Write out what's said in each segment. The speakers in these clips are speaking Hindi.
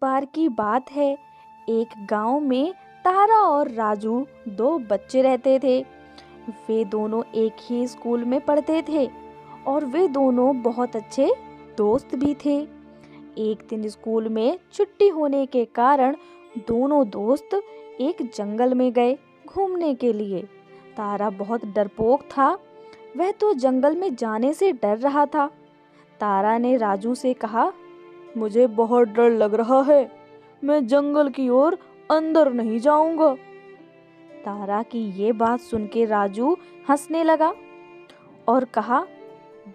बार की बात है, एक गांव में तारा और राजू दो बच्चे रहते थे। वे दोनों एक ही स्कूल में पढ़ते थे और वे दोनों बहुत अच्छे दोस्त भी थे। एक दिन स्कूल में छुट्टी होने के कारण दोनों दोस्त एक जंगल में गए घूमने के लिए। तारा बहुत डरपोक था, वह तो जंगल में जाने से डर रहा था। तारा ने राजू से कहा, मुझे बहुत डर लग रहा है, मैं जंगल की ओर अंदर नहीं जाऊंगा। तारा की ये बात सुन के राजू हंसने लगा और कहा,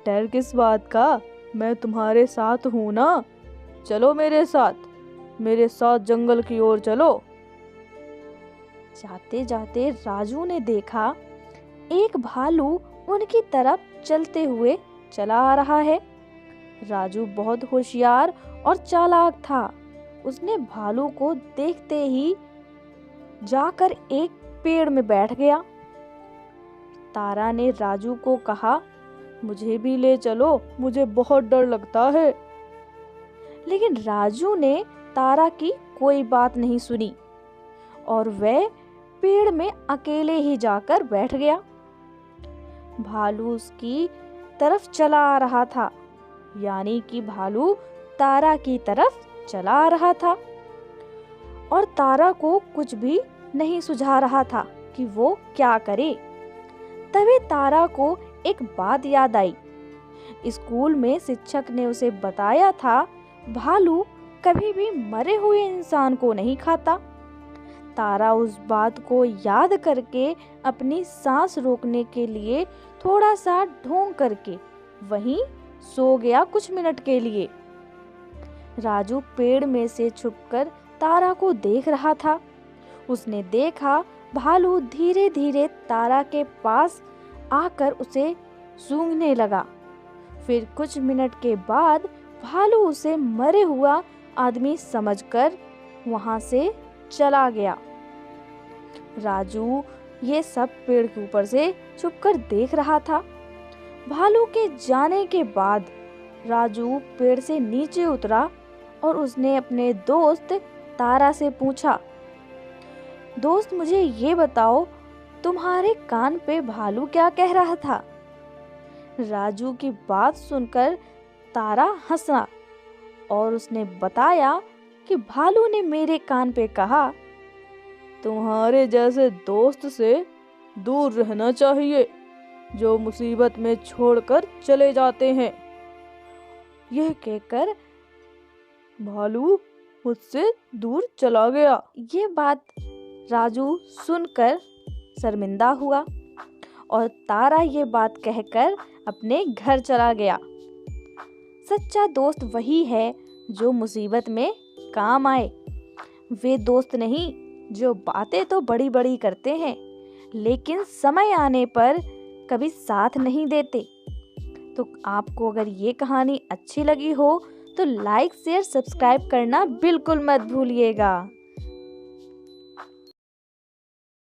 डर किस बात का, मैं तुम्हारे साथ हूं ना, चलो मेरे साथ जंगल की ओर चलो। जाते जाते राजू ने देखा एक भालू उनकी तरफ चलते हुए चला आ रहा है। राजू बहुत होशियार और चालाक था। उसने भालू को देखते ही जाकर एक पेड़ में बैठ गया। तारा ने राजू को कहा, मुझे भी ले चलो, मुझे बहुत डर लगता है। लेकिन राजू ने तारा की कोई बात नहीं सुनी और वह पेड़ में अकेले ही जाकर बैठ गया। भालू उसकी तरफ चला आ रहा था, यानी कि भालू तारा की तरफ चला आ रहा था और तारा को कुछ भी नहीं सुझा रहा था कि वो क्या करे। तभी तारा को एक बात याद आई। स्कूल में शिक्षक ने उसे बताया था, भालू कभी भी मरे हुए इंसान को नहीं खाता। तारा उस बात को याद करके अपनी सांस रोकने के लिए थोड़ा सा ढोंग करके वहीं सो गया कुछ मिनट के लिए। राजू पेड़ में से छुपकर तारा को देख रहा था। उसने देखा भालू धीरे धीरे तारा के पास आकर उसे सूंघने लगा। फिर कुछ मिनट के बाद भालू उसे मरे हुआ आदमी समझकर वहां से चला गया। राजू ये सब पेड़ के ऊपर से छुपकर देख रहा था। भालू के जाने के बाद राजू पेड़ से नीचे उतरा और उसने अपने दोस्त तारा से पूछा, दोस्त मुझे ये बताओ, तुम्हारे कान पे भालू क्या कह रहा था? राजू की बात सुनकर तारा हंसा और उसने बताया कि भालू ने मेरे कान पे कहा, तुम्हारे जैसे दोस्त से दूर रहना चाहिए जो मुसीबत में छोड़कर चले जाते हैं। यह कहकर भालू मुझसे दूर चला गया। ये बात राजू सुनकर शर्मिंदा हुआ और तारा ये बात कहकर अपने घर चला गया। सच्चा दोस्त वही है जो मुसीबत में काम आए। वे दोस्त नहीं जो बातें तो बड़ी बड़ी करते हैं लेकिन समय आने पर कभी साथ नहीं देते। तो आपको अगर ये कहानी अच्छी लगी हो तो लाइक शेयर सब्सक्राइब करना बिल्कुल मत भूलिएगा।